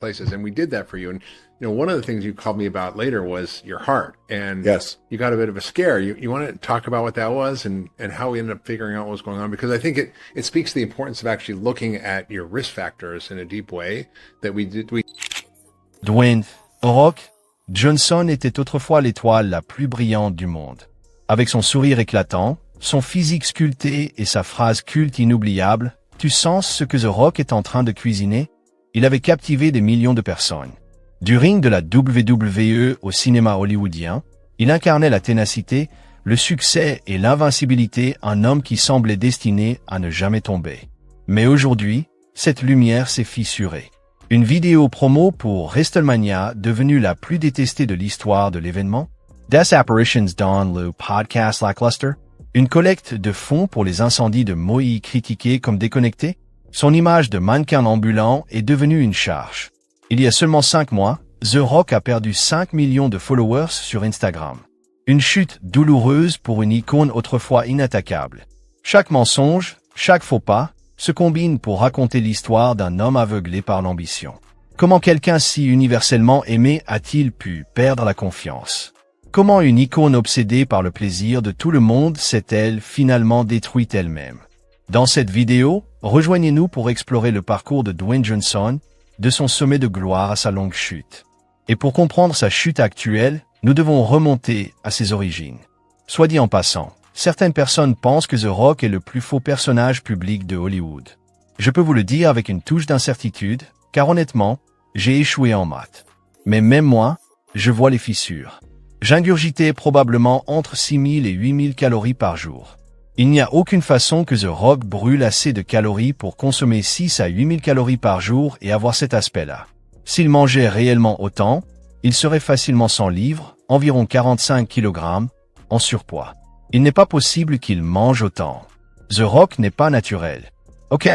places, and we did that for you. And one of the things you called me about later was your heart, and yes, you got a bit of a scare. You want to talk about what that was and how we ended up figuring out what was going on, because I think it speaks to the importance of actually looking at your risk factors in a deep way that we did. Dwayne Rock Johnson était autrefois l'étoile la plus brillante du monde. Avec son sourire éclatant, son physique sculpté et sa phrase culte inoubliable, « Tu sens ce que The Rock est en train de cuisiner ?» Il avait captivé des millions de personnes. Du ring de la WWE au cinéma hollywoodien, il incarnait la ténacité, le succès et l'invincibilité, un homme qui semblait destiné à ne jamais tomber. Mais aujourd'hui, cette lumière s'est fissurée. Une vidéo promo pour WrestleMania, devenue la plus détestée de l'histoire de l'événement, Des Apparitions dans le podcast Lackluster, une collecte de fonds pour les incendies de Maui critiqués comme déconnectés, son image de mannequin ambulant est devenue une charge. Il y a seulement 5 mois, The Rock a perdu 5 millions de followers sur Instagram. Une chute douloureuse pour une icône autrefois inattaquable. Chaque mensonge, chaque faux pas, se combine pour raconter l'histoire d'un homme aveuglé par l'ambition. Comment quelqu'un si universellement aimé a-t-il pu perdre la confiance? Comment une icône obsédée par le plaisir de tout le monde s'est-elle finalement détruite elle-même? Dans cette vidéo, rejoignez-nous pour explorer le parcours de Dwayne Johnson, de son sommet de gloire à sa longue chute. Et pour comprendre sa chute actuelle, nous devons remonter à ses origines. Soit dit en passant, certaines personnes pensent que The Rock est le plus faux personnage public de Hollywood. Je peux vous le dire avec une touche d'incertitude, car honnêtement, j'ai échoué en maths. Mais même moi, je vois les fissures. J'ingurgitais probablement entre 6000 et 8000 calories par jour. Il n'y a aucune façon que The Rock brûle assez de calories pour consommer 6 à 8000 calories par jour et avoir cet aspect-là. S'il mangeait réellement autant, il serait facilement 100 livres, environ 45 kg, en surpoids. Il n'est pas possible qu'il mange autant. The Rock n'est pas naturel. Ok,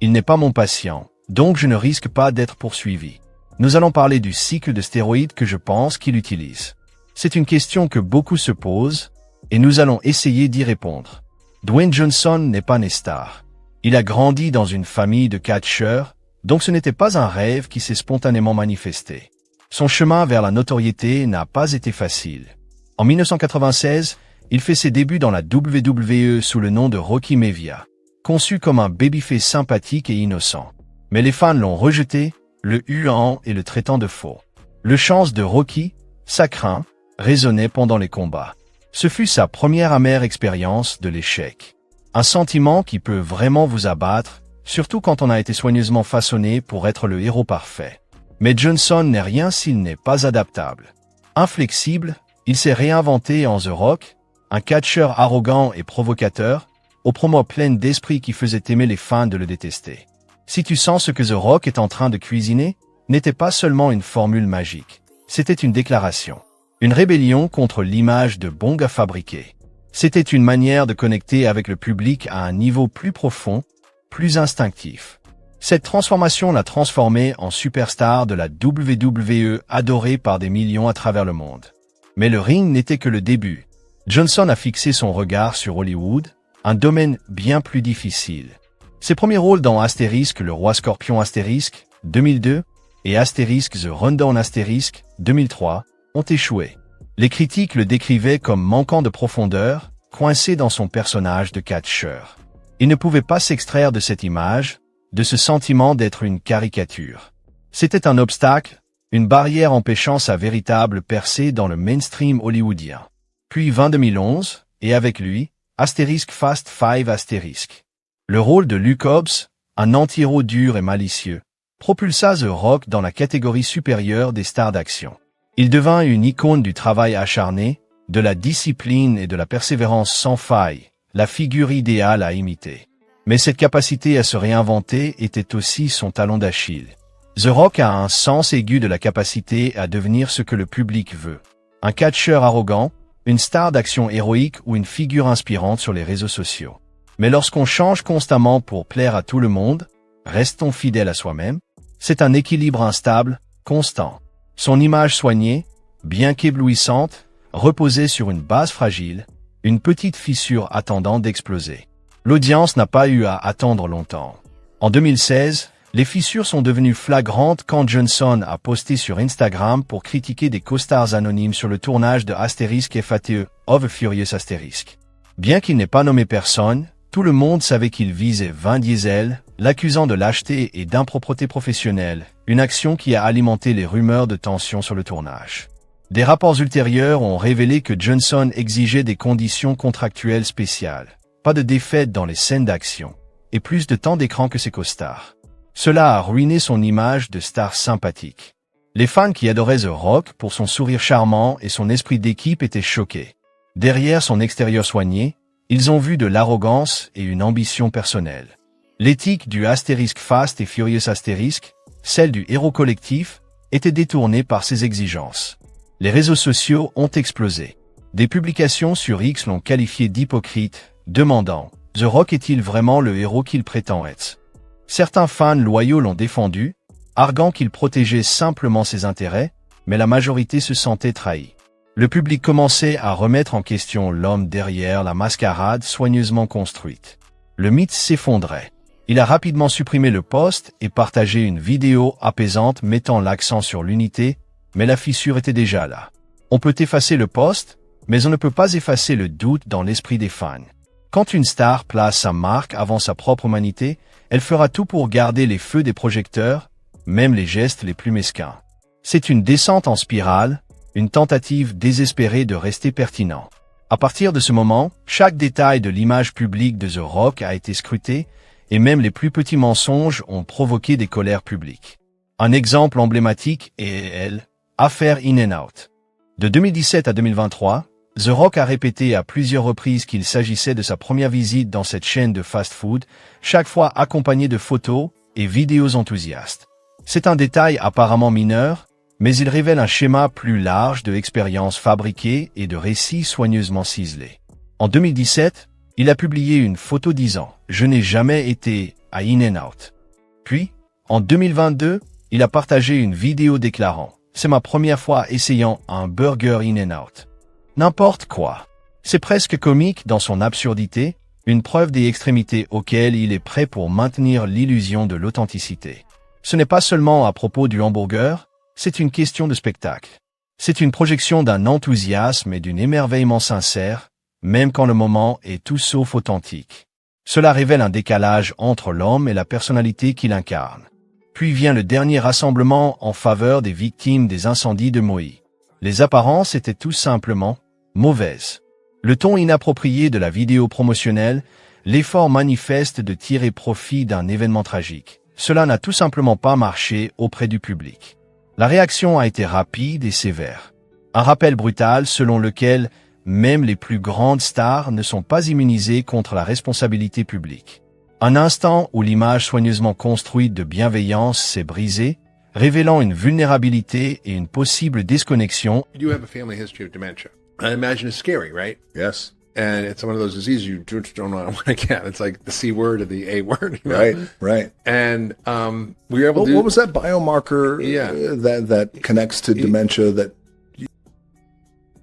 il n'est pas mon patient, donc je ne risque pas d'être poursuivi. Nous allons parler du cycle de stéroïdes que je pense qu'il utilise. C'est une question que beaucoup se posent, et nous allons essayer d'y répondre. Dwayne Johnson n'est pas né star. Il a grandi dans une famille de catcheurs, donc ce n'était pas un rêve qui s'est spontanément manifesté. Son chemin vers la notoriété n'a pas été facile. En 1996, il fait ses débuts dans la WWE sous le nom de Rocky Maivia, conçu comme un babyface sympathique et innocent. Mais les fans l'ont rejeté, le huant et le traitant de faux. Le chant de Rocky, ça craint, résonnait pendant les combats. Ce fut sa première amère expérience de l'échec. Un sentiment qui peut vraiment vous abattre, surtout quand on a été soigneusement façonné pour être le héros parfait. Mais Johnson n'est rien s'il n'est pas adaptable. Inflexible, il s'est réinventé en The Rock, un catcheur arrogant et provocateur, aux promos pleines d'esprit qui faisaient aimer les fans de le détester. Si tu sens ce que The Rock est en train de cuisiner, n'était pas seulement une formule magique. C'était une déclaration. Une rébellion contre l'image de bon gars fabriqué. C'était une manière de connecter avec le public à un niveau plus profond, plus instinctif. Cette transformation l'a transformé en superstar de la WWE adoré par des millions à travers le monde. Mais le ring n'était que le début. Johnson a fixé son regard sur Hollywood, un domaine bien plus difficile. Ses premiers rôles dans Astérisque, le roi scorpion Astérisque, 2002, et Astérisque The Rundown Astérisque, 2003, ont échoué. Les critiques le décrivaient comme manquant de profondeur, coincé dans son personnage de catcheur. Il ne pouvait pas s'extraire de cette image, de ce sentiment d'être une caricature. C'était un obstacle, une barrière empêchant sa véritable percée dans le mainstream hollywoodien. Puis 2011, et avec lui, Astérisque Fast Five Astérisque. Le rôle de Luke Hobbs, un anti-héros dur et malicieux, propulsa The Rock dans la catégorie supérieure des stars d'action. Il devint une icône du travail acharné, de la discipline et de la persévérance sans faille, la figure idéale à imiter. Mais cette capacité à se réinventer était aussi son talon d'Achille. The Rock a un sens aigu de la capacité à devenir ce que le public veut. Un catcheur arrogant, une star d'action héroïque ou une figure inspirante sur les réseaux sociaux. Mais lorsqu'on change constamment pour plaire à tout le monde, restons fidèles à soi-même. C'est un équilibre instable, constant. Son image soignée, bien qu'éblouissante, reposait sur une base fragile, une petite fissure attendant d'exploser. L'audience n'a pas eu à attendre longtemps. En 2016, Les fissures sont devenues flagrantes quand Johnson a posté sur Instagram pour critiquer des costards anonymes sur le tournage de Asterisk FATE, Of a Furious Asterisk. Bien qu'il n'ait pas nommé personne, tout le monde savait qu'il visait Vin Diesel, l'accusant de lâcheté et d'impropreté professionnelle, une action qui a alimenté les rumeurs de tension sur le tournage. Des rapports ultérieurs ont révélé que Johnson exigeait des conditions contractuelles spéciales, pas de défaites dans les scènes d'action, et plus de temps d'écran que ses costards. Cela a ruiné son image de star sympathique. Les fans qui adoraient The Rock pour son sourire charmant et son esprit d'équipe étaient choqués. Derrière son extérieur soigné, ils ont vu de l'arrogance et une ambition personnelle. L'éthique du Asterisk Fast et Furious Asterisk, celle du héros collectif, était détournée par ces exigences. Les réseaux sociaux ont explosé. Des publications sur X l'ont qualifié d'hypocrite, demandant « The Rock est-il vraiment le héros qu'il prétend être ?» Certains fans loyaux l'ont défendu, arguant qu'il protégeait simplement ses intérêts, mais la majorité se sentait trahie. Le public commençait à remettre en question l'homme derrière la mascarade soigneusement construite. Le mythe s'effondrait. Il a rapidement supprimé le post et partagé une vidéo apaisante mettant l'accent sur l'unité, mais la fissure était déjà là. On peut effacer le post, mais on ne peut pas effacer le doute dans l'esprit des fans. Quand une star place sa marque avant sa propre humanité, elle fera tout pour garder les feux des projecteurs, même les gestes les plus mesquins. C'est une descente en spirale, une tentative désespérée de rester pertinent. À partir de ce moment, chaque détail de l'image publique de The Rock a été scruté, et même les plus petits mensonges ont provoqué des colères publiques. Un exemple emblématique est l'affaire In-N-Out. De 2017 à 2023, The Rock a répété à plusieurs reprises qu'il s'agissait de sa première visite dans cette chaîne de fast-food, chaque fois accompagné de photos et vidéos enthousiastes. C'est un détail apparemment mineur, mais il révèle un schéma plus large de expériences fabriquées et de récits soigneusement ciselés. En 2017, il a publié une photo disant « Je n'ai jamais été à In-N-Out ». Puis, en 2022, il a partagé une vidéo déclarant « C'est ma première fois essayant un burger In-N-Out ». N'importe quoi. C'est presque comique dans son absurdité, une preuve des extrémités auxquelles il est prêt pour maintenir l'illusion de l'authenticité. Ce n'est pas seulement à propos du hamburger, c'est une question de spectacle. C'est une projection d'un enthousiasme et d'un émerveillement sincère, même quand le moment est tout sauf authentique. Cela révèle un décalage entre l'homme et la personnalité qu'il incarne. Puis vient le dernier rassemblement en faveur des victimes des incendies de Maui. Les apparences étaient tout simplement mauvaises. Le ton inapproprié de la vidéo promotionnelle, l'effort manifeste de tirer profit d'un événement tragique. Cela n'a tout simplement pas marché auprès du public. La réaction a été rapide et sévère. Un rappel brutal selon lequel même les plus grandes stars ne sont pas immunisées contre la responsabilité publique. Un instant où l'image soigneusement construite de bienveillance s'est brisée, révélant une vulnérabilité et une possible disconnexion. You have a family history of dementia. I imagine it's scary, right? Yes. And it's one of those diseases you just don't want to get. It's like the C word or the A word. You know? Right, right. And we were able to... What was that biomarker that connects to dementia that...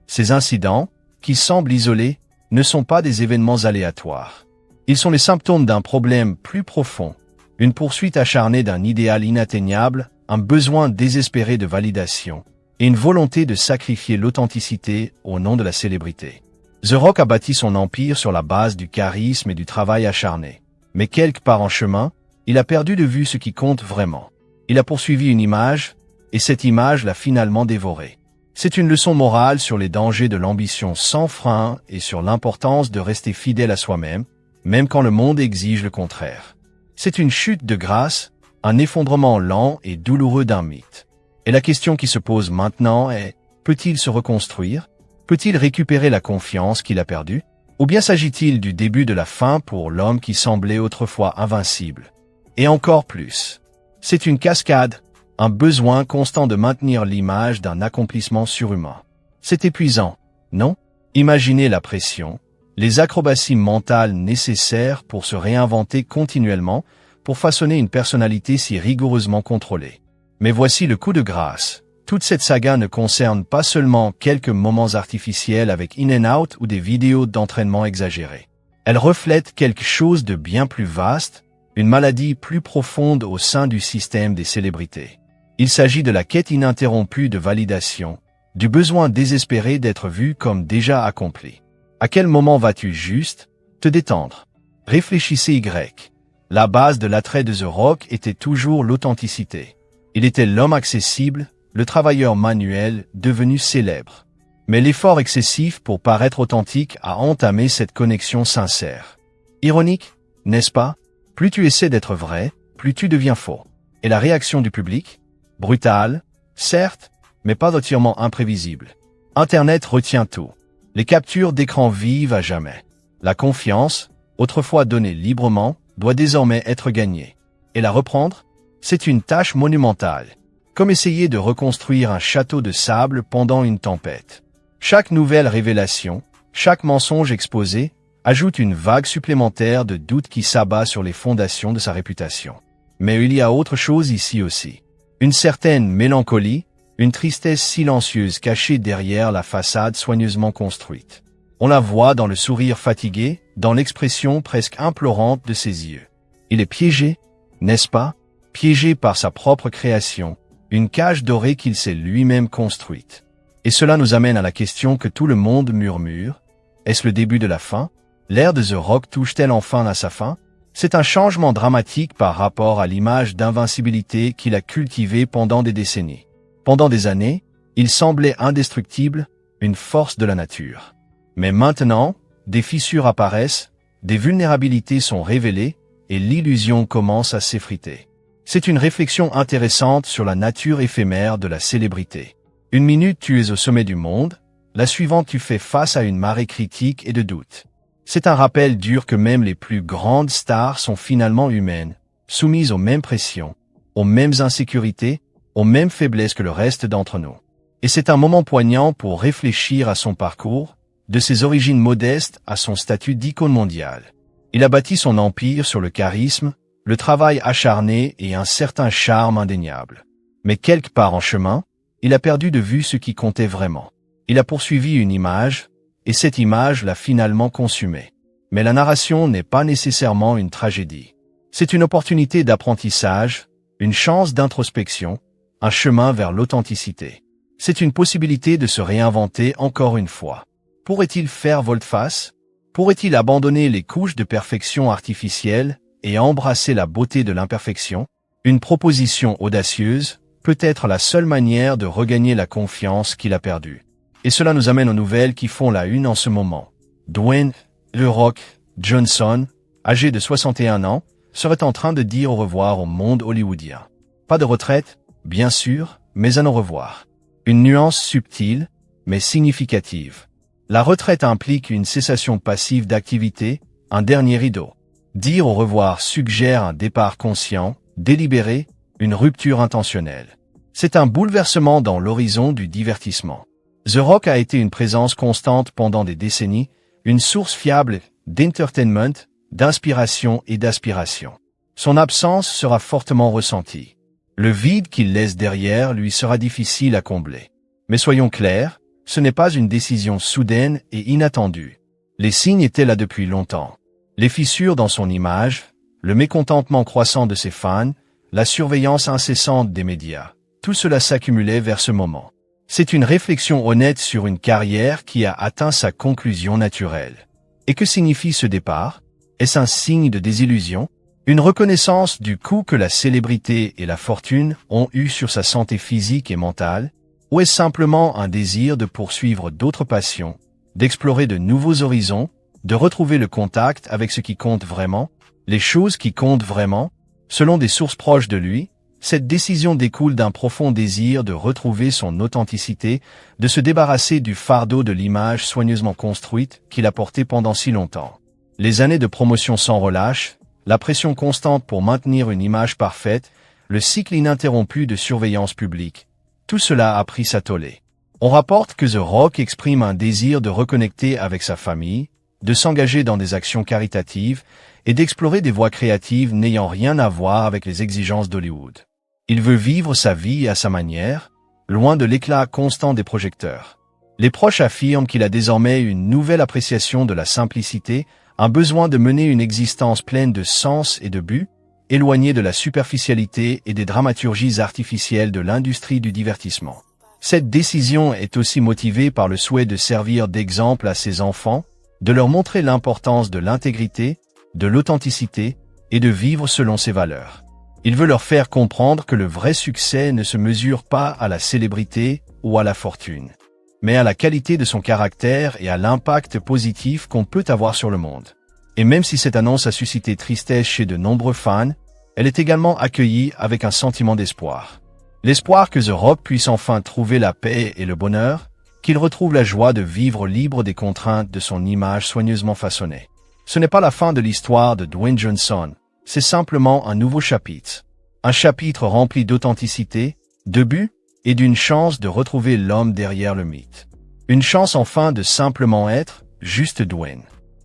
Ces incidents, qui semblent isolés, ne sont pas des événements aléatoires. Ils sont les symptômes d'un problème plus profond, une poursuite acharnée d'un idéal inatteignable, un besoin désespéré de validation, et une volonté de sacrifier l'authenticité au nom de la célébrité. The Rock a bâti son empire sur la base du charisme et du travail acharné. Mais quelque part en chemin, il a perdu de vue ce qui compte vraiment. Il a poursuivi une image, et cette image l'a finalement dévoré. C'est une leçon morale sur les dangers de l'ambition sans frein et sur l'importance de rester fidèle à soi-même, même quand le monde exige le contraire. C'est une chute de grâce, un effondrement lent et douloureux d'un mythe. Et la question qui se pose maintenant est, peut-il se reconstruire? Peut-il récupérer la confiance qu'il a perdue? Ou bien s'agit-il du début de la fin pour l'homme qui semblait autrefois invincible? Et encore plus. C'est une cascade, un besoin constant de maintenir l'image d'un accomplissement surhumain. C'est épuisant, non? Imaginez la pression, les acrobaties mentales nécessaires pour se réinventer continuellement, pour façonner une personnalité si rigoureusement contrôlée. Mais voici le coup de grâce. Toute cette saga ne concerne pas seulement quelques moments artificiels avec In-N-Out ou des vidéos d'entraînement exagérées. Elle reflète quelque chose de bien plus vaste, une maladie plus profonde au sein du système des célébrités. Il s'agit de la quête ininterrompue de validation, du besoin désespéré d'être vu comme déjà accompli. À quel moment vas-tu juste te détendre? Réfléchissez Y. La base de l'attrait de The Rock était toujours l'authenticité. Il était l'homme accessible, le travailleur manuel devenu célèbre. Mais l'effort excessif pour paraître authentique a entamé cette connexion sincère. Ironique, n'est-ce pas? Plus tu essaies d'être vrai, plus tu deviens faux. Et la réaction du public? Brutale, certes, mais pas entièrement imprévisible. Internet retient tout. Les captures d'écran vivent à jamais. La confiance, autrefois donnée librement, doit désormais être gagnée. Et la reprendre? C'est une tâche monumentale. Comme essayer de reconstruire un château de sable pendant une tempête. Chaque nouvelle révélation, chaque mensonge exposé, ajoute une vague supplémentaire de doute qui s'abat sur les fondations de sa réputation. Mais il y a autre chose ici aussi. Une certaine mélancolie, une tristesse silencieuse cachée derrière la façade soigneusement construite. On la voit dans le sourire fatigué, dans l'expression presque implorante de ses yeux. Il est piégé, n'est-ce pas? Piégé par sa propre création, une cage dorée qu'il s'est lui-même construite. Et cela nous amène à la question que tout le monde murmure. Est-ce le début de la fin? L'ère de The Rock touche-t-elle enfin à sa fin? C'est un changement dramatique par rapport à l'image d'invincibilité qu'il a cultivée pendant des décennies. Pendant des années, il semblait indestructible, une force de la nature. Mais maintenant, des fissures apparaissent, des vulnérabilités sont révélées, et l'illusion commence à s'effriter. C'est une réflexion intéressante sur la nature éphémère de la célébrité. Une minute tu es au sommet du monde, la suivante tu fais face à une marée critique et de doute. C'est un rappel dur que même les plus grandes stars sont finalement humaines, soumises aux mêmes pressions, aux mêmes insécurités, aux mêmes faiblesses que le reste d'entre nous. Et c'est un moment poignant pour réfléchir à son parcours, de ses origines modestes à son statut d'icône mondiale. Il a bâti son empire sur le charisme, le travail acharné et un certain charme indéniable. Mais quelque part en chemin, il a perdu de vue ce qui comptait vraiment. Il a poursuivi une image, et cette image l'a finalement consumé. Mais la narration n'est pas nécessairement une tragédie. C'est une opportunité d'apprentissage, une chance d'introspection, un chemin vers l'authenticité. C'est une possibilité de se réinventer encore une fois. Pourrait-il faire volte-face? Pourrait-il abandonner les couches de perfection artificielle et embrasser la beauté de l'imperfection? Une proposition audacieuse, peut-être la seule manière de regagner la confiance qu'il a perdue. Et cela nous amène aux nouvelles qui font la une en ce moment. Dwayne « The Rock » Johnson, âgé de 61 ans, serait en train de dire au revoir au monde hollywoodien. Pas de retraite, bien sûr, mais un au revoir. Une nuance subtile, mais significative. La retraite implique une cessation passive d'activité, un dernier rideau. Dire au revoir suggère un départ conscient, délibéré, une rupture intentionnelle. C'est un bouleversement dans l'horizon du divertissement. The Rock a été une présence constante pendant des décennies, une source fiable d'entertainment, d'inspiration et d'aspiration. Son absence sera fortement ressentie. Le vide qu'il laisse derrière lui sera difficile à combler. Mais soyons clairs, ce n'est pas une décision soudaine et inattendue. Les signes étaient là depuis longtemps. Les fissures dans son image, le mécontentement croissant de ses fans, la surveillance incessante des médias, tout cela s'accumulait vers ce moment. C'est une réflexion honnête sur une carrière qui a atteint sa conclusion naturelle. Et que signifie ce départ? Est-ce un signe de désillusion? Une reconnaissance du coup que la célébrité et la fortune ont eu sur sa santé physique et mentale? Ou est-ce simplement un désir de poursuivre d'autres passions, d'explorer de nouveaux horizons, de retrouver le contact avec ce qui compte vraiment, les choses qui comptent vraiment? Selon des sources proches de lui, cette décision découle d'un profond désir de retrouver son authenticité, de se débarrasser du fardeau de l'image soigneusement construite qu'il a portée pendant si longtemps. Les années de promotion sans relâche, la pression constante pour maintenir une image parfaite, le cycle ininterrompu de surveillance publique, tout cela a pris sa tollée. On rapporte que The Rock exprime un désir de reconnecter avec sa famille, de s'engager dans des actions caritatives et d'explorer des voies créatives n'ayant rien à voir avec les exigences d'Hollywood. Il veut vivre sa vie à sa manière, loin de l'éclat constant des projecteurs. Les proches affirment qu'il a désormais une nouvelle appréciation de la simplicité, un besoin de mener une existence pleine de sens et de but, éloigné de la superficialité et des dramaturgies artificielles de l'industrie du divertissement. Cette décision est aussi motivée par le souhait de servir d'exemple à ses enfants, de leur montrer l'importance de l'intégrité, de l'authenticité et de vivre selon ses valeurs. Il veut leur faire comprendre que le vrai succès ne se mesure pas à la célébrité ou à la fortune, mais à la qualité de son caractère et à l'impact positif qu'on peut avoir sur le monde. Et même si cette annonce a suscité tristesse chez de nombreux fans, elle est également accueillie avec un sentiment d'espoir. L'espoir que The Rock puisse enfin trouver la paix et le bonheur, qu'il retrouve la joie de vivre libre des contraintes de son image soigneusement façonnée. Ce n'est pas la fin de l'histoire de Dwayne Johnson, c'est simplement un nouveau chapitre. Un chapitre rempli d'authenticité, de but et d'une chance de retrouver l'homme derrière le mythe. Une chance enfin de simplement être juste Dwayne.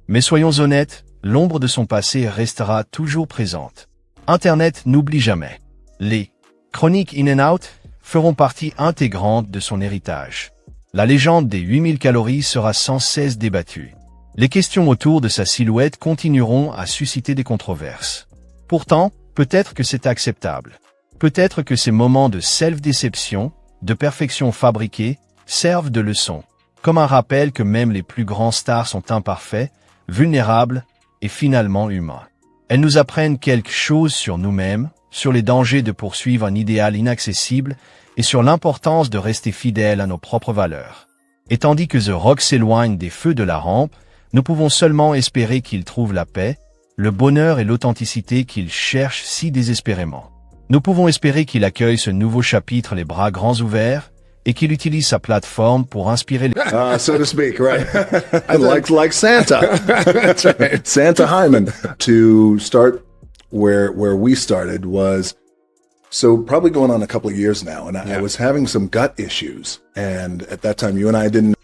Mais soyons honnêtes, l'ombre de son passé restera toujours présente. Internet n'oublie jamais. Les chroniques In and Out feront partie intégrante de son héritage. La légende des 8000 calories sera sans cesse débattue. Les questions autour de sa silhouette continueront à susciter des controverses. Pourtant, peut-être que c'est acceptable. Peut-être que ces moments de self-déception, de perfection fabriquée, servent de leçon, comme un rappel que même les plus grands stars sont imparfaits, vulnérables et finalement humains. Elles nous apprennent quelque chose sur nous-mêmes, sur les dangers de poursuivre un idéal inaccessible et sur l'importance de rester fidèle à nos propres valeurs. Et tandis que The Rock s'éloigne des feux de la rampe, nous pouvons seulement espérer qu'il trouve la paix, le bonheur et l'authenticité qu'il cherche si désespérément. Nous pouvons espérer qu'il accueille ce nouveau chapitre les bras grands ouverts et qu'il utilise sa plateforme pour inspirer les... So to speak, right? like Santa. That's right. Santa Hyman. To start where we started was, so probably going on a couple of years now, and I was having some gut issues, and at that time you and I didn't.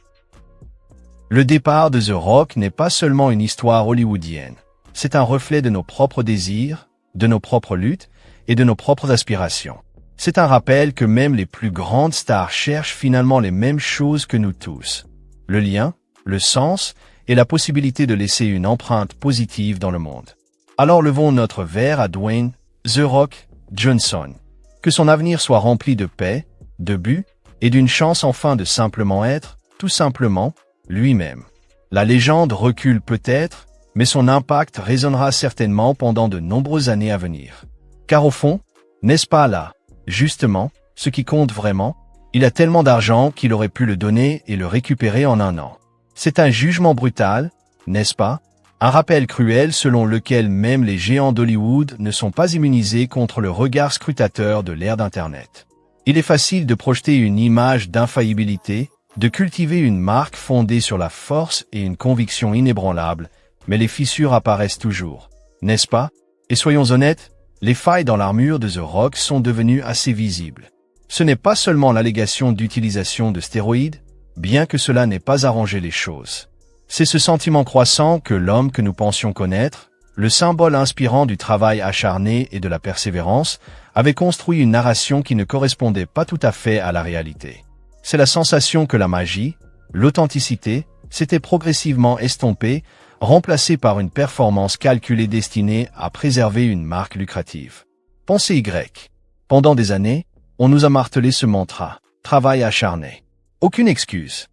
Le départ de The Rock n'est pas seulement une histoire hollywoodienne. C'est un reflet de nos propres désirs, de nos propres luttes et de nos propres aspirations. C'est un rappel que même les plus grandes stars cherchent finalement les mêmes choses que nous tous. Le lien, le sens et la possibilité de laisser une empreinte positive dans le monde. Alors levons notre verre à Dwayne The Rock Johnson. Que son avenir soit rempli de paix, de but et d'une chance enfin de simplement être, tout simplement, lui-même. La légende recule peut-être, mais son impact résonnera certainement pendant de nombreuses années à venir. Car au fond, n'est-ce pas là, justement, ce qui compte vraiment? Il a tellement d'argent qu'il aurait pu le donner et le récupérer en un an. C'est un jugement brutal, n'est-ce pas? Un rappel cruel selon lequel même les géants d'Hollywood ne sont pas immunisés contre le regard scrutateur de l'ère d'Internet. Il est facile de projeter une image d'infaillibilité, de cultiver une marque fondée sur la force et une conviction inébranlable, mais les fissures apparaissent toujours, n'est-ce pas? Et soyons honnêtes, les failles dans l'armure de The Rock sont devenues assez visibles. Ce n'est pas seulement l'allégation d'utilisation de stéroïdes, bien que cela n'ait pas arrangé les choses. C'est ce sentiment croissant que l'homme que nous pensions connaître, le symbole inspirant du travail acharné et de la persévérance, avait construit une narration qui ne correspondait pas tout à fait à la réalité. C'est la sensation que la magie, l'authenticité, s'était progressivement estompée, remplacée par une performance calculée destinée à préserver une marque lucrative. Pensez Y. Pendant des années, on nous a martelé ce mantra, travail acharné. Aucune excuse.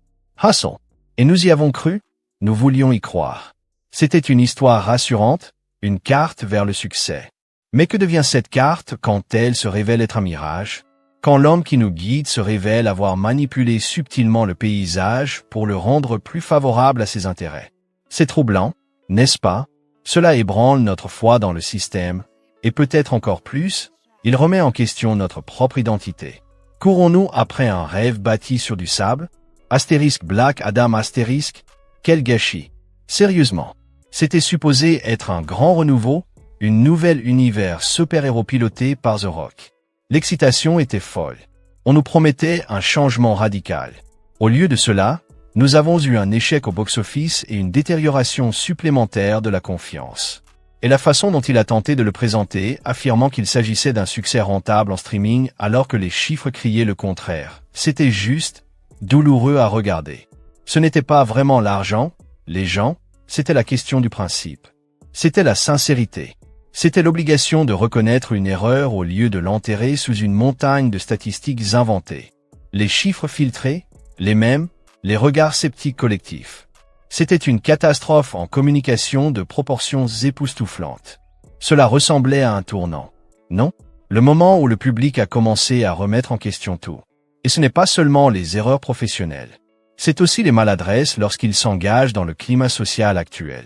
Hustle. Et nous y avons cru, nous voulions y croire. C'était une histoire rassurante, une carte vers le succès. Mais que devient cette carte quand elle se révèle être un mirage? Quand l'homme qui nous guide se révèle avoir manipulé subtilement le paysage pour le rendre plus favorable à ses intérêts. C'est troublant, n'est-ce pas? Cela ébranle notre foi dans le système, et peut-être encore plus, il remet en question notre propre identité. Courons-nous après un rêve bâti sur du sable? Astérisque Black Adam astérisque, quel gâchis! Sérieusement, c'était supposé être un grand renouveau, une nouvelle univers super-héros piloté par The Rock. L'excitation était folle. On nous promettait un changement radical. Au lieu de cela, nous avons eu un échec au box-office et une détérioration supplémentaire de la confiance. Et la façon dont il a tenté de le présenter, affirmant qu'il s'agissait d'un succès rentable en streaming alors que les chiffres criaient le contraire, c'était juste douloureux à regarder. Ce n'était pas vraiment l'argent, les gens, c'était la question du principe. C'était la sincérité. C'était l'obligation de reconnaître une erreur au lieu de l'enterrer sous une montagne de statistiques inventées. Les chiffres filtrés, les mêmes, les regards sceptiques collectifs. C'était une catastrophe en communication de proportions époustouflantes. Cela ressemblait à un tournant. Non? Le moment où le public a commencé à remettre en question tout. Et ce n'est pas seulement les erreurs professionnelles. C'est aussi les maladresses lorsqu'ils s'engagent dans le climat social actuel.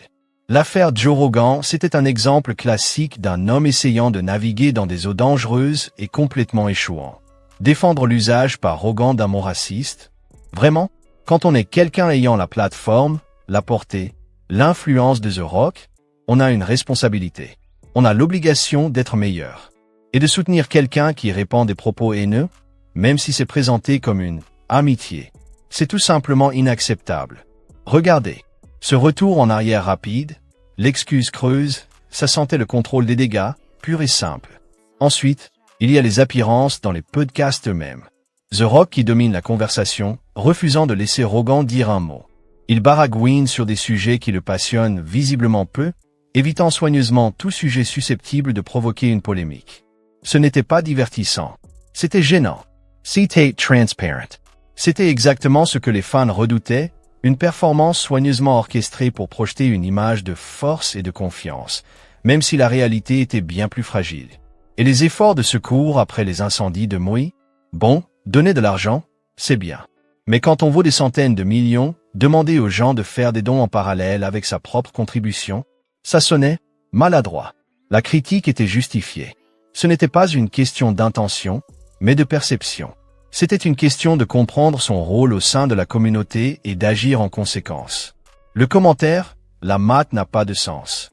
L'affaire Joe Rogan, c'était un exemple classique d'un homme essayant de naviguer dans des eaux dangereuses et complètement échouant. Défendre l'usage par Rogan d'un mot raciste? Vraiment? Quand on est quelqu'un ayant la plateforme, la portée, l'influence de The Rock, on a une responsabilité. On a l'obligation d'être meilleur. Et de soutenir quelqu'un qui répand des propos haineux, même si c'est présenté comme une amitié. C'est tout simplement inacceptable. Regardez. Ce retour en arrière rapide, l'excuse creuse, ça sentait le contrôle des dégâts, pur et simple. Ensuite, il y a les apparences dans les podcasts eux-mêmes. The Rock qui domine la conversation, refusant de laisser Rogan dire un mot. Il baragouine sur des sujets qui le passionnent visiblement peu, évitant soigneusement tout sujet susceptible de provoquer une polémique. Ce n'était pas divertissant. C'était gênant. C'était transparent. C'était exactement ce que les fans redoutaient, une performance soigneusement orchestrée pour projeter une image de force et de confiance, même si la réalité était bien plus fragile. Et les efforts de secours après les incendies de Maui? Bon, donner de l'argent, c'est bien. Mais quand on vaut des centaines de millions, demander aux gens de faire des dons en parallèle avec sa propre contribution, ça sonnait maladroit. La critique était justifiée. Ce n'était pas une question d'intention, mais de perception. C'était une question de comprendre son rôle au sein de la communauté et d'agir en conséquence. Le commentaire, la maths n'a pas de sens.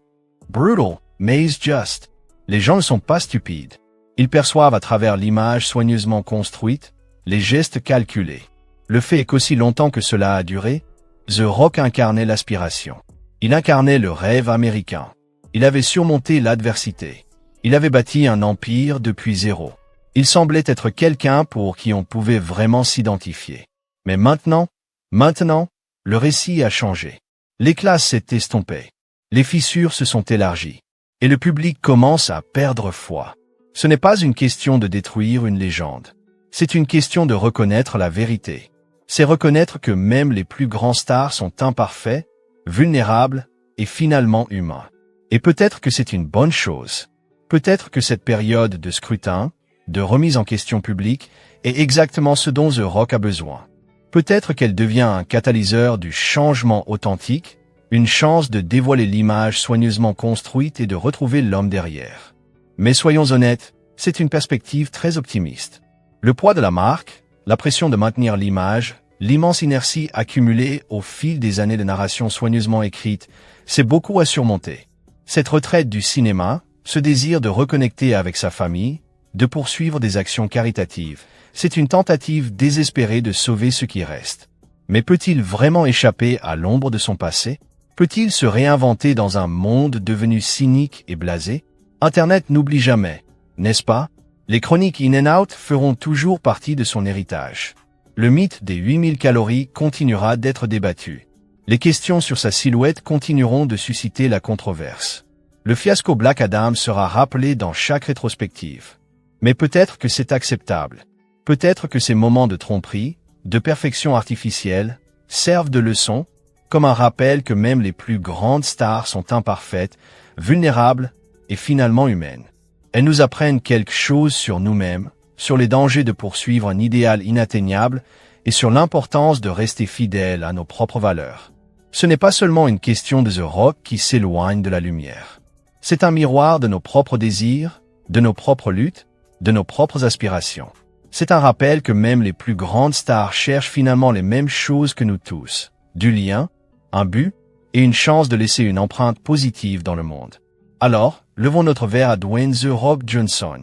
Brutal, mais just. Les gens ne sont pas stupides. Ils perçoivent à travers l'image soigneusement construite, les gestes calculés. Le fait est qu'aussi longtemps que cela a duré, The Rock incarnait l'aspiration. Il incarnait le rêve américain. Il avait surmonté l'adversité. Il avait bâti un empire depuis zéro. Il semblait être quelqu'un pour qui on pouvait vraiment s'identifier. Mais maintenant, le récit a changé. L'éclat s'est estompé. Les fissures se sont élargies. Et le public commence à perdre foi. Ce n'est pas une question de détruire une légende. C'est une question de reconnaître la vérité. C'est reconnaître que même les plus grands stars sont imparfaits, vulnérables et finalement humains. Et peut-être que c'est une bonne chose. Peut-être que cette période de scrutin, de remise en question publique, est exactement ce dont The Rock a besoin. Peut-être qu'elle devient un catalyseur du changement authentique, une chance de dévoiler l'image soigneusement construite et de retrouver l'homme derrière. Mais soyons honnêtes, c'est une perspective très optimiste. Le poids de la marque, la pression de maintenir l'image, l'immense inertie accumulée au fil des années de narration soigneusement écrite, c'est beaucoup à surmonter. Cette retraite du cinéma, ce désir de reconnecter avec sa famille, de poursuivre des actions caritatives, c'est une tentative désespérée de sauver ce qui reste. Mais peut-il vraiment échapper à l'ombre de son passé? Peut-il se réinventer dans un monde devenu cynique et blasé? Internet n'oublie jamais, n'est-ce pas? Les chroniques In-N-Out feront toujours partie de son héritage. Le mythe des 8000 calories continuera d'être débattu. Les questions sur sa silhouette continueront de susciter la controverse. Le fiasco Black Adam sera rappelé dans chaque rétrospective. Mais peut-être que c'est acceptable. Peut-être que ces moments de tromperie, de perfection artificielle, servent de leçon, comme un rappel que même les plus grandes stars sont imparfaites, vulnérables et finalement humaines. Elles nous apprennent quelque chose sur nous-mêmes, sur les dangers de poursuivre un idéal inatteignable et sur l'importance de rester fidèle à nos propres valeurs. Ce n'est pas seulement une question de The Rock qui s'éloigne de la lumière. C'est un miroir de nos propres désirs, de nos propres luttes, de nos propres aspirations. C'est un rappel que même les plus grandes stars cherchent finalement les mêmes choses que nous tous. Du lien, un but et une chance de laisser une empreinte positive dans le monde. Alors, levons notre verre à Dwayne The Rock Johnson.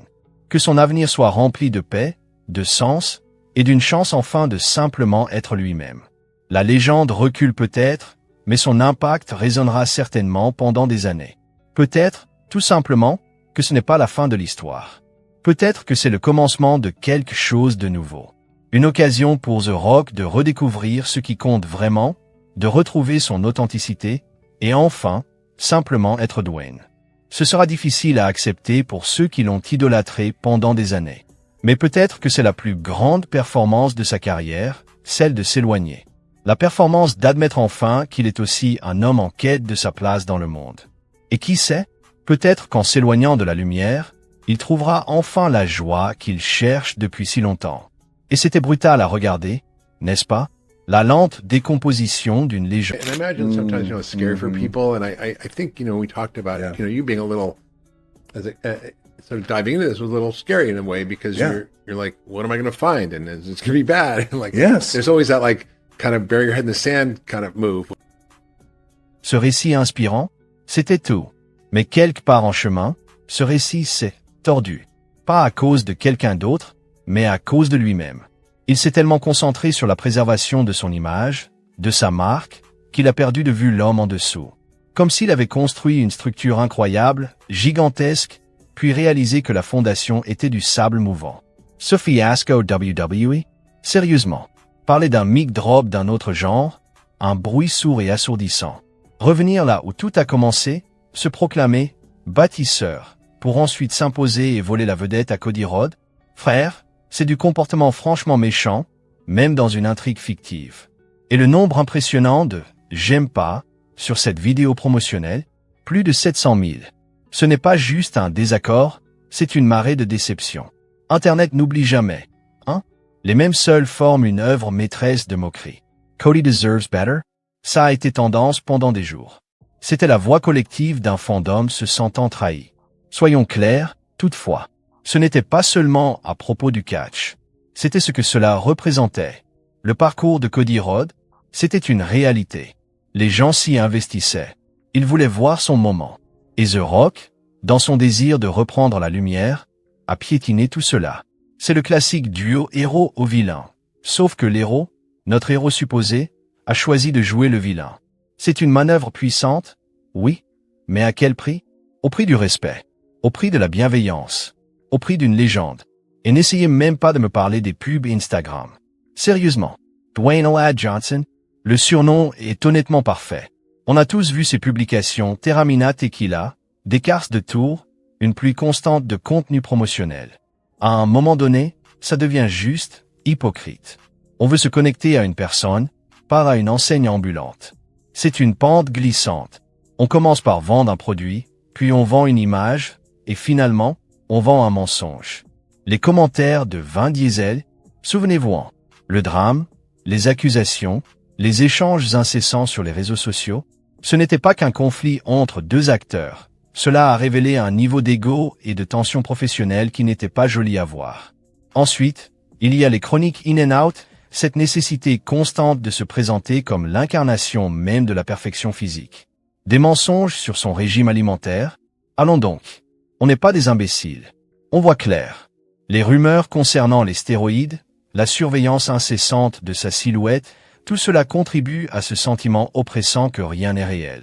Que son avenir soit rempli de paix, de sens et d'une chance enfin de simplement être lui-même. La légende recule peut-être, mais son impact résonnera certainement pendant des années. Peut-être, tout simplement, que ce n'est pas la fin de l'histoire. Peut-être que c'est le commencement de quelque chose de nouveau. Une occasion pour The Rock de redécouvrir ce qui compte vraiment, de retrouver son authenticité, et enfin, simplement être Dwayne. Ce sera difficile à accepter pour ceux qui l'ont idolâtré pendant des années. Mais peut-être que c'est la plus grande performance de sa carrière, celle de s'éloigner. La performance d'admettre enfin qu'il est aussi un homme en quête de sa place dans le monde. Et qui sait, peut-être qu'en s'éloignant de la lumière, il trouvera enfin la joie qu'il cherche depuis si longtemps. Et c'était brutal à regarder, n'est-ce pas? La lente décomposition d'une légende. And I imagine sometimes, it's scary for people. And I think, we talked about, you being a little, sort of diving into this was a little scary in a way because you're like, what am I going to find? And it's going to be bad. And there's always that kind of bury your head in the sand kind of move. Ce récit inspirant, c'était tout. Mais quelque part en chemin, ce récit s'est tordu. Pas à cause de quelqu'un d'autre, mais à cause de lui-même. Il s'est tellement concentré sur la préservation de son image, de sa marque, qu'il a perdu de vue l'homme en dessous. Comme s'il avait construit une structure incroyable, gigantesque, puis réalisé que la fondation était du sable mouvant. Ce fiasco WWE? Sérieusement. Parler d'un mic drop d'un autre genre, un bruit sourd et assourdissant. Revenir là où tout a commencé, se proclamer bâtisseur, pour ensuite s'imposer et voler la vedette à Cody Rhodes? Frère, c'est du comportement franchement méchant, même dans une intrigue fictive. Et le nombre impressionnant de « j'aime pas » sur cette vidéo promotionnelle, plus de 700 000. Ce n'est pas juste un désaccord, c'est une marée de déception. Internet n'oublie jamais, hein? Les mêmes seuls forment une œuvre maîtresse de moquerie. Cody deserves better? Ça a été tendance pendant des jours. C'était la voix collective d'un fandom se sentant trahi. Soyons clairs, toutefois. Ce n'était pas seulement à propos du catch. C'était ce que cela représentait. Le parcours de Cody Rhodes, c'était une réalité. Les gens s'y investissaient. Ils voulaient voir son moment. Et The Rock, dans son désir de reprendre la lumière, a piétiné tout cela. C'est le classique duo héros au vilain. Sauf que l'héros, notre héros supposé, a choisi de jouer le vilain. C'est une manœuvre puissante, oui, mais à quel prix? Au prix du respect, au prix de la bienveillance, au prix d'une légende. Et n'essayez même pas de me parler des pubs Instagram. Sérieusement, Dwayne The Rock Johnson, le surnom est honnêtement parfait. On a tous vu ses publications Terramina Tequila, des cartes de tour, une pluie constante de contenu promotionnel. À un moment donné, ça devient juste hypocrite. On veut se connecter à une personne, pas à une enseigne ambulante. C'est une pente glissante. On commence par vendre un produit, puis on vend une image, et finalement, on vend un mensonge. Les commentaires de Vin Diesel, souvenez-vous-en, le drame, les accusations, les échanges incessants sur les réseaux sociaux, ce n'était pas qu'un conflit entre deux acteurs. Cela a révélé un niveau d'ego et de tension professionnelle qui n'était pas joli à voir. Ensuite, il y a les chroniques In and Out, cette nécessité constante de se présenter comme l'incarnation même de la perfection physique. Des mensonges sur son régime alimentaire. Allons donc. On n'est pas des imbéciles. On voit clair. Les rumeurs concernant les stéroïdes, la surveillance incessante de sa silhouette, tout cela contribue à ce sentiment oppressant que rien n'est réel.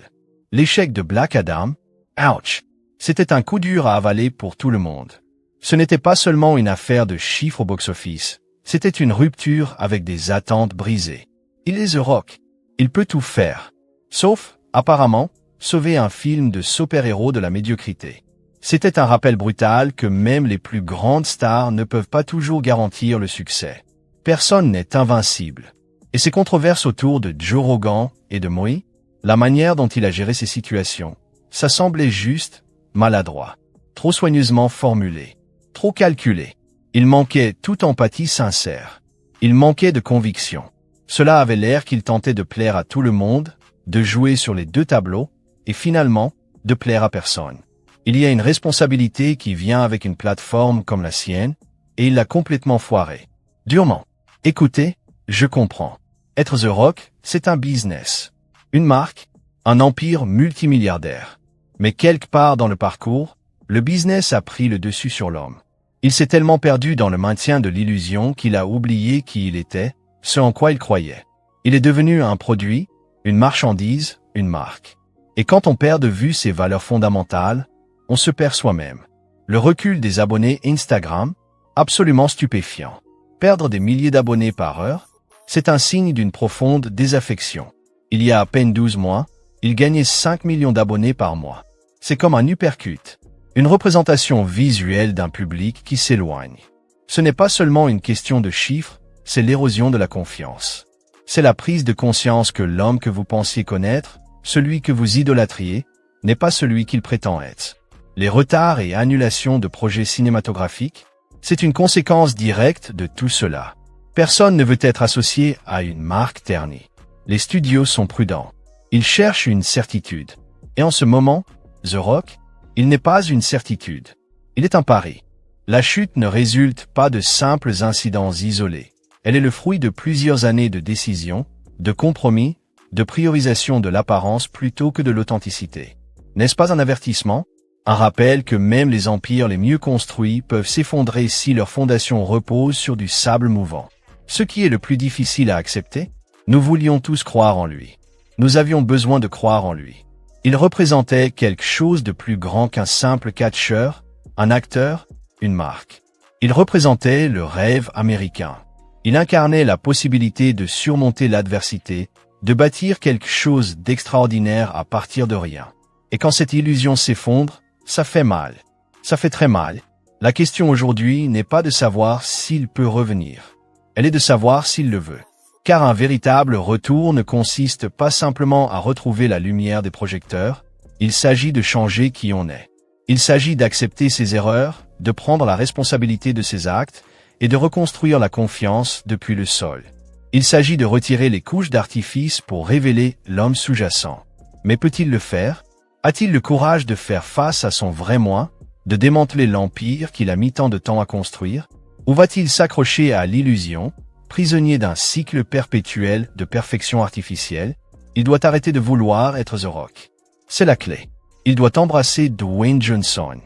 L'échec de Black Adam, ouch, c'était un coup dur à avaler pour tout le monde. Ce n'était pas seulement une affaire de chiffres au box-office, c'était une rupture avec des attentes brisées. Il est The Rock. Il peut tout faire. Sauf, apparemment, sauver un film de super-héros de la médiocrité. C'était un rappel brutal que même les plus grandes stars ne peuvent pas toujours garantir le succès. Personne n'est invincible. Et ces controverses autour de Joe Rogan et de Moïse, la manière dont il a géré ces situations, ça semblait juste maladroit, trop soigneusement formulé, trop calculé. Il manquait toute empathie sincère. Il manquait de conviction. Cela avait l'air qu'il tentait de plaire à tout le monde, de jouer sur les deux tableaux, et finalement, de plaire à personne. Il y a une responsabilité qui vient avec une plateforme comme la sienne, et il l'a complètement foiré. Durement. Écoutez, je comprends. Être The Rock, c'est un business. Une marque, un empire multimilliardaire. Mais quelque part dans le parcours, le business a pris le dessus sur l'homme. Il s'est tellement perdu dans le maintien de l'illusion qu'il a oublié qui il était, ce en quoi il croyait. Il est devenu un produit, une marchandise, une marque. Et quand on perd de vue ses valeurs fondamentales, on se perd soi-même. Le recul des abonnés Instagram, absolument stupéfiant. Perdre des milliers d'abonnés par heure, c'est un signe d'une profonde désaffection. Il y a à peine 12 mois, il gagnait 5 millions d'abonnés par mois. C'est comme un uppercut, une représentation visuelle d'un public qui s'éloigne. Ce n'est pas seulement une question de chiffres, c'est l'érosion de la confiance. C'est la prise de conscience que l'homme que vous pensiez connaître, celui que vous idolâtriez, n'est pas celui qu'il prétend être. Les retards et annulations de projets cinématographiques, c'est une conséquence directe de tout cela. Personne ne veut être associé à une marque ternie. Les studios sont prudents. Ils cherchent une certitude. Et en ce moment, The Rock, il n'est pas une certitude. Il est un pari. La chute ne résulte pas de simples incidents isolés. Elle est le fruit de plusieurs années de décisions, de compromis, de priorisation de l'apparence plutôt que de l'authenticité. N'est-ce pas un avertissement? Un rappel que même les empires les mieux construits peuvent s'effondrer si leurs fondations reposent sur du sable mouvant. Ce qui est le plus difficile à accepter, nous voulions tous croire en lui. Nous avions besoin de croire en lui. Il représentait quelque chose de plus grand qu'un simple catcheur, un acteur, une marque. Il représentait le rêve américain. Il incarnait la possibilité de surmonter l'adversité, de bâtir quelque chose d'extraordinaire à partir de rien. Et quand cette illusion s'effondre, ça fait mal. Ça fait très mal. La question aujourd'hui n'est pas de savoir s'il peut revenir. Elle est de savoir s'il le veut. Car un véritable retour ne consiste pas simplement à retrouver la lumière des projecteurs, il s'agit de changer qui on est. Il s'agit d'accepter ses erreurs, de prendre la responsabilité de ses actes et de reconstruire la confiance depuis le sol. Il s'agit de retirer les couches d'artifice pour révéler l'homme sous-jacent. Mais peut-il le faire? A-t-il le courage de faire face à son vrai moi, de démanteler l'empire qu'il a mis tant de temps à construire? Ou va-t-il s'accrocher à l'illusion, prisonnier d'un cycle perpétuel de perfection artificielle? Il doit arrêter de vouloir être The Rock. C'est la clé. Il doit embrasser Dwayne Johnson.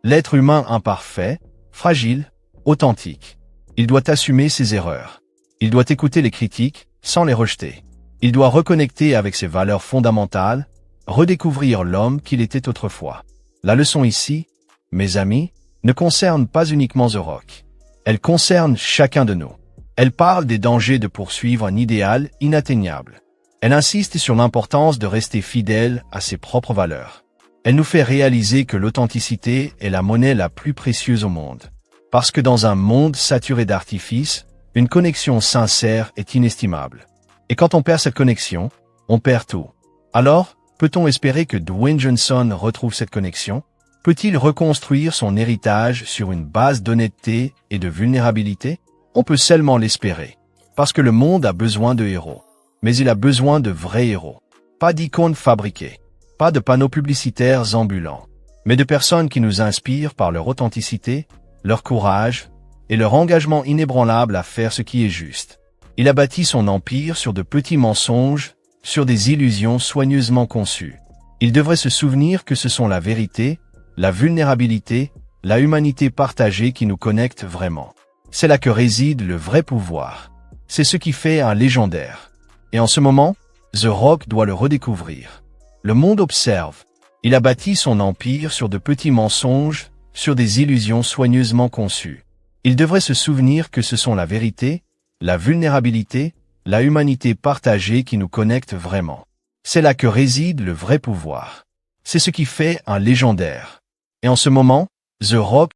L'être humain imparfait, fragile, authentique. Il doit assumer ses erreurs. Il doit écouter les critiques, sans les rejeter. Il doit reconnecter avec ses valeurs fondamentales, redécouvrir l'homme qu'il était autrefois. La leçon ici, mes amis, ne concerne pas uniquement The Rock. Elle concerne chacun de nous. Elle parle des dangers de poursuivre un idéal inatteignable. Elle insiste sur l'importance de rester fidèle à ses propres valeurs. Elle nous fait réaliser que l'authenticité est la monnaie la plus précieuse au monde. Parce que dans un monde saturé d'artifices, une connexion sincère est inestimable. Et quand on perd cette connexion, on perd tout. Alors, peut-on espérer que Dwayne Johnson retrouve cette connexion? Peut-il reconstruire son héritage sur une base d'honnêteté et de vulnérabilité? On peut seulement l'espérer. Parce que le monde a besoin de héros. Mais il a besoin de vrais héros. Pas d'icônes fabriquées. Pas de panneaux publicitaires ambulants. Mais de personnes qui nous inspirent par leur authenticité, leur courage et leur engagement inébranlable à faire ce qui est juste. Il a bâti son empire sur de petits mensonges, sur des illusions soigneusement conçues. Il devrait se souvenir que ce sont la vérité, la vulnérabilité, la humanité partagée qui nous connectent vraiment. C'est là que réside le vrai pouvoir. C'est ce qui fait un légendaire. Et en ce moment, The Rock doit le redécouvrir. Le monde observe. Il a bâti son empire sur de petits mensonges, sur des illusions soigneusement conçues. Il devrait se souvenir que ce sont la vérité, la vulnérabilité, la humanité partagée qui nous connectent vraiment. C'est là que réside le vrai pouvoir. C'est ce qui fait un légendaire. Et en ce moment, The Rock